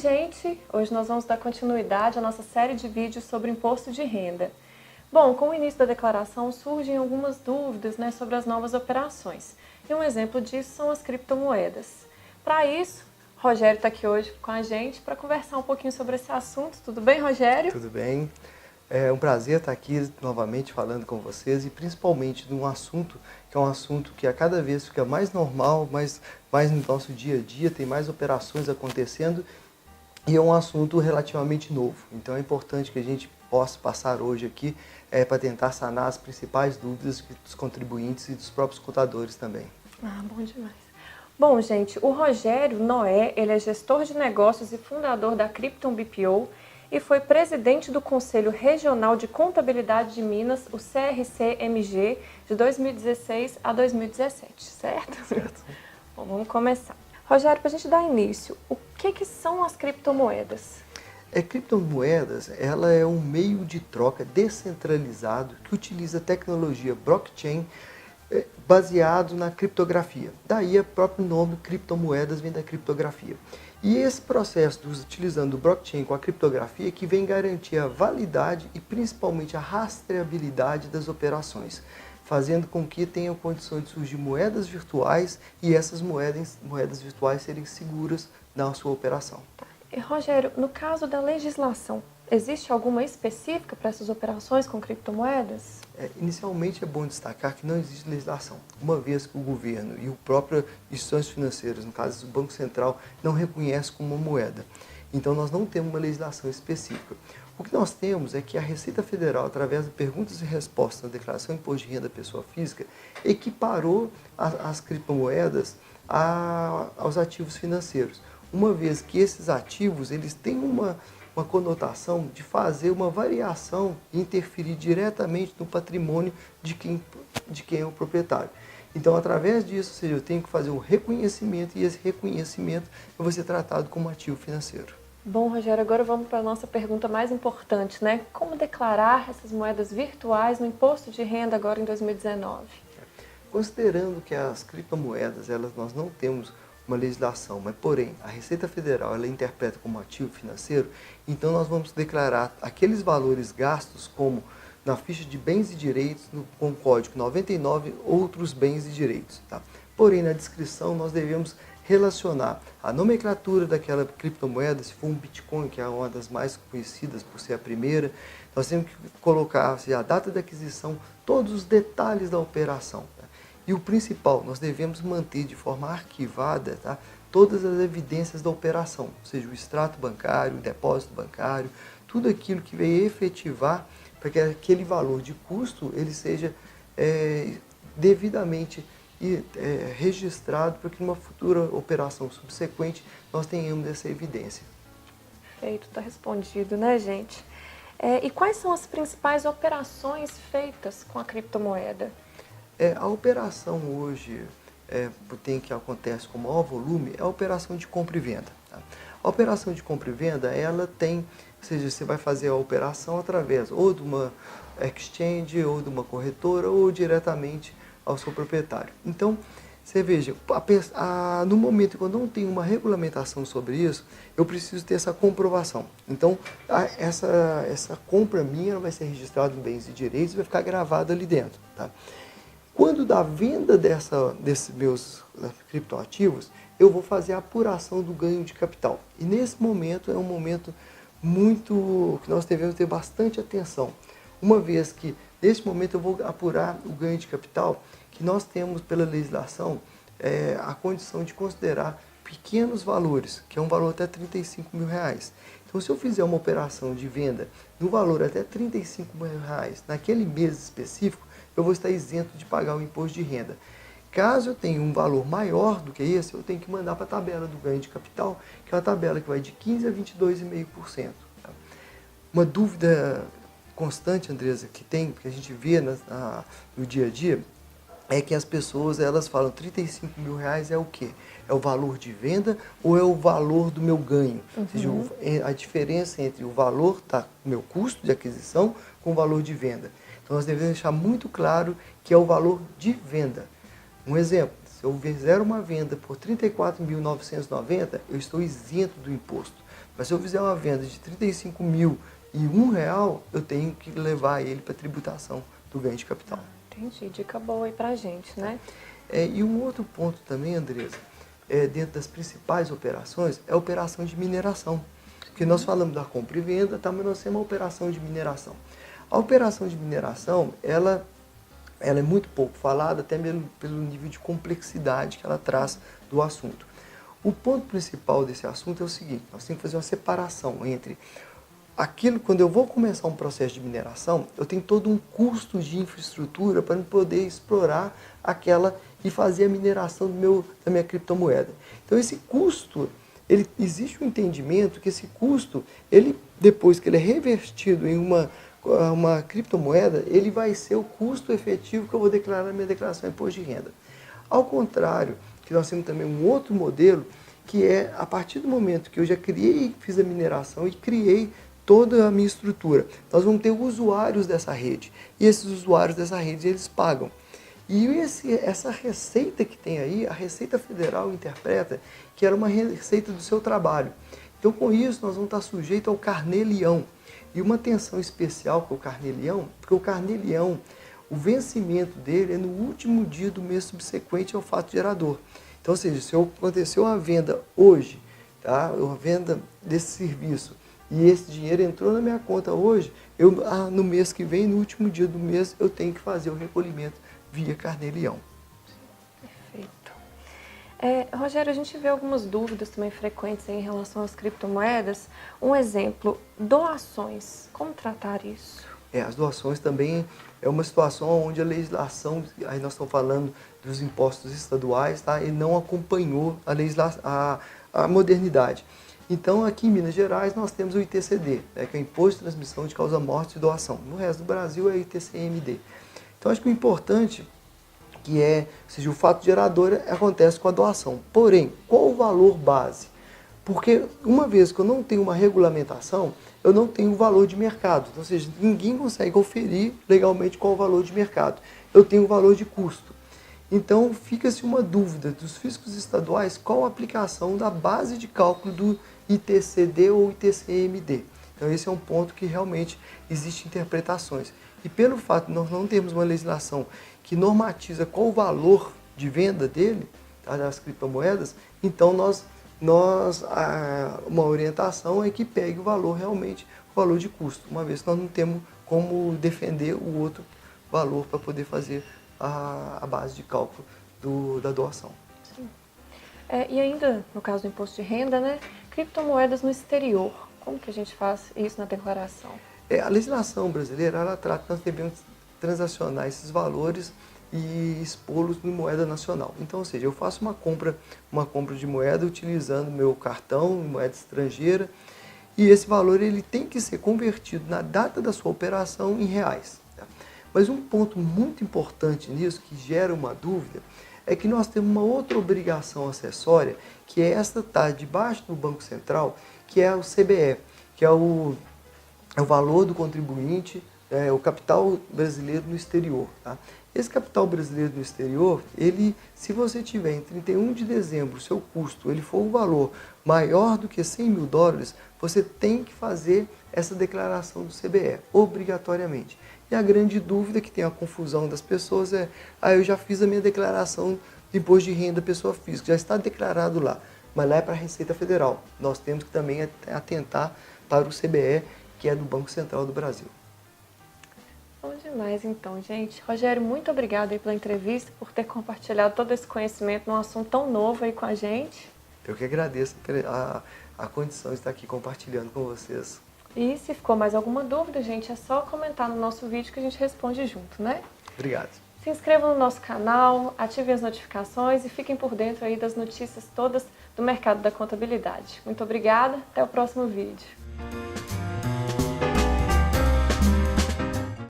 gente! Hoje nós vamos dar continuidade à nossa série de vídeos sobre imposto de renda. Bom, com o início da declaração surgem algumas dúvidas, sobre as novas operações. E um exemplo disso são as criptomoedas. Para isso, Rogério está aqui hoje com a gente para conversar um pouquinho sobre esse assunto. Tudo bem, Rogério? Tudo bem. É um prazer estar aqui novamente falando com vocês e principalmente de um assunto que é um assunto que a cada vez fica mais normal, mais no nosso dia a dia, tem mais operações acontecendo e é um assunto relativamente novo. Então é importante que a gente possa passar hoje aqui para tentar sanar as principais dúvidas dos contribuintes e dos próprios contadores também. Bom demais. Bom, gente, o Rogério Noé, ele é gestor de negócios e fundador da Krypton BPO e foi presidente do Conselho Regional de Contabilidade de Minas, o CRC-MG, de 2016 a 2017, certo? Certo. Bom, vamos começar. Rogério, para a gente dar início, o que são as criptomoedas? Criptomoedas, ela é um meio de troca descentralizado que utiliza a tecnologia blockchain baseado na criptografia. Daí o próprio nome criptomoedas vem da criptografia. E esse processo utilizando o blockchain com a criptografia que vem garantir a validade e principalmente a rastreabilidade das operações, fazendo com que tenham condições de surgir moedas virtuais e essas moedas virtuais serem seguras na sua operação. E, Rogério, no caso da legislação, existe alguma específica para essas operações com criptomoedas? Inicialmente é bom destacar que não existe legislação, uma vez que o governo e o próprio instituições financeiras, no caso o Banco Central, não reconhece como uma moeda. Então nós não temos uma legislação específica. O que nós temos é que a Receita Federal, através de perguntas e respostas na Declaração de Imposto de Renda da Pessoa Física, equiparou as criptomoedas aos ativos financeiros, uma vez que esses ativos eles têm uma conotação de fazer uma variação e interferir diretamente no patrimônio de quem é o proprietário. Então, através disso, ou seja, eu tenho que fazer um reconhecimento e esse reconhecimento eu vou ser tratado como ativo financeiro. Bom, Rogério, agora vamos para a nossa pergunta mais importante, Como declarar essas moedas virtuais no imposto de renda agora em 2019? Considerando que as criptomoedas, nós não temos uma legislação, mas porém a Receita Federal ela interpreta como ativo financeiro, então nós vamos declarar aqueles valores gastos como na ficha de bens e direitos com o código 99 outros bens e direitos. Tá? Porém na descrição nós devemos relacionar a nomenclatura daquela criptomoeda, se for um Bitcoin, que é uma das mais conhecidas por ser a primeira, nós temos que colocar a data de aquisição, todos os detalhes da operação. E o principal, nós devemos manter de forma arquivada todas as evidências da operação, ou seja, o extrato bancário, o depósito bancário, tudo aquilo que veio efetivar para que aquele valor de custo ele seja devidamente registrado para que numa futura operação subsequente nós tenhamos essa evidência. Perfeito, está respondido, gente? E quais são as principais operações feitas com a criptomoeda? A operação hoje que acontece com maior volume é a operação de compra e venda. Tá? A operação de compra e venda, ela tem, ou seja, você vai fazer a operação através ou de uma exchange, ou de uma corretora, ou diretamente ao seu proprietário. Então, você veja, no momento que eu não tenho uma regulamentação sobre isso, eu preciso ter essa comprovação. Então, essa compra minha vai ser registrada em bens e direitos e vai ficar gravada ali dentro. Tá? Quando da venda desses meus criptoativos, eu vou fazer a apuração do ganho de capital. E nesse momento é um momento que nós devemos ter bastante atenção. Uma vez que, nesse momento, eu vou apurar o ganho de capital, que nós temos pela legislação a condição de considerar pequenos valores, que é um valor até R$35 mil. Então, se eu fizer uma operação de venda no valor até R$35 mil naquele mês específico, eu vou estar isento de pagar o imposto de renda. Caso eu tenha um valor maior do que esse, eu tenho que mandar para a tabela do ganho de capital, que é uma tabela que vai de 15% a 22,5%. Tá? Uma dúvida constante, Andresa, que a gente vê no dia a dia, é que as pessoas elas falam R$35 mil é o quê? É o valor de venda ou é o valor do meu ganho? Ou seja, a diferença entre o valor do meu custo de aquisição com o valor de venda. Então, nós devemos deixar muito claro que é o valor de venda. Um exemplo, se eu fizer uma venda por R$34.990, eu estou isento do imposto. Mas se eu fizer uma venda de 35 mil e R$ 1, eu tenho que levar ele para tributação do ganho de capital. Entendi, dica boa aí pra gente, né? E um outro ponto também, Andresa, dentro das principais operações, é a operação de mineração. Porque nós falamos da compra e venda, tá, mas nós temos uma operação de mineração. A operação de mineração, ela é muito pouco falada, até mesmo pelo nível de complexidade que ela traz do assunto. O ponto principal desse assunto é o seguinte: nós temos que fazer uma separação entre aquilo, quando eu vou começar um processo de mineração, eu tenho todo um custo de infraestrutura para poder explorar aquela e fazer a mineração da minha criptomoeda. Então esse custo, existe um entendimento que esse custo, depois que ele é revertido em uma criptomoeda, ele vai ser o custo efetivo que eu vou declarar na minha declaração de imposto de renda. Ao contrário, que nós temos também um outro modelo, que é a partir do momento que eu já fiz a mineração e criei toda a minha estrutura, nós vamos ter usuários dessa rede. E esses usuários dessa rede, eles pagam. E essa receita que tem aí, a Receita Federal interpreta que era uma receita do seu trabalho. Então, com isso, nós vamos estar sujeitos ao carnê-leão. E uma atenção especial com o carnê-leão, porque o carnê-leão, o vencimento dele é no último dia do mês subsequente ao fato gerador. Então, ou seja, se aconteceu uma venda hoje, tá? Uma venda desse serviço, e esse dinheiro entrou na minha conta hoje, no mês que vem, no último dia do mês, eu tenho que fazer o recolhimento via carnê-leão. Perfeito. Rogério, a gente vê algumas dúvidas também frequentes em relação às criptomoedas. Um exemplo, doações. Como tratar isso? As doações também é uma situação onde a legislação, aí nós estamos falando dos impostos estaduais, tá? E não acompanhou a modernidade. Então, aqui em Minas Gerais, nós temos o ITCD, né, que é o Imposto de Transmissão de Causa-Morte e Doação. No resto do Brasil é o ITCMD. Então, acho que o importante seja, o fato gerador acontece com a doação. Porém, qual o valor base? Porque uma vez que eu não tenho uma regulamentação, eu não tenho o valor de mercado. Então, ou seja, ninguém consegue oferir legalmente qual o valor de mercado. Eu tenho o valor de custo. Então, fica-se uma dúvida dos fiscos estaduais qual a aplicação da base de cálculo do ITCD ou ITCMD. Então, esse é um ponto que realmente existem interpretações. E pelo fato de nós não termos uma legislação que normatiza qual o valor de venda dele, tá, das criptomoedas, então uma orientação é que pegue o valor realmente, o valor de custo, uma vez que nós não temos como defender o outro valor para poder fazer a base de cálculo da doação. Sim. E ainda, no caso do imposto de renda, né, criptomoedas no exterior, como que a gente faz isso na declaração? A legislação brasileira, ela trata que nós devemos transacionar esses valores e expô-los em moeda nacional. Então, ou seja, eu faço uma compra de moeda utilizando meu cartão em moeda estrangeira e esse valor ele tem que ser convertido na data da sua operação em reais. Tá? Mas um ponto muito importante nisso, que gera uma dúvida, é que nós temos uma outra obrigação acessória, que é esta está debaixo do Banco Central, que é o CBE, que é o valor do contribuinte, o capital brasileiro no exterior. Tá? Esse capital brasileiro no exterior, se você tiver em 31 de dezembro, o seu custo ele for um valor maior do que 100 mil dólares, você tem que fazer essa declaração do CBE, obrigatoriamente. E a grande dúvida que tem a confusão das pessoas eu já fiz a minha declaração de imposto de renda pessoa física, já está declarado lá, mas lá é para a Receita Federal. Nós temos que também atentar para o CBE, que é do Banco Central do Brasil. Bom demais, então, gente. Rogério, muito obrigada aí pela entrevista, por ter compartilhado todo esse conhecimento num assunto tão novo aí com a gente. Eu que agradeço a condição de estar aqui compartilhando com vocês. E se ficou mais alguma dúvida, gente, é só comentar no nosso vídeo que a gente responde junto, né? Obrigado. Se inscrevam no nosso canal, ativem as notificações e fiquem por dentro aí das notícias todas do mercado da contabilidade. Muito obrigada, até o próximo vídeo.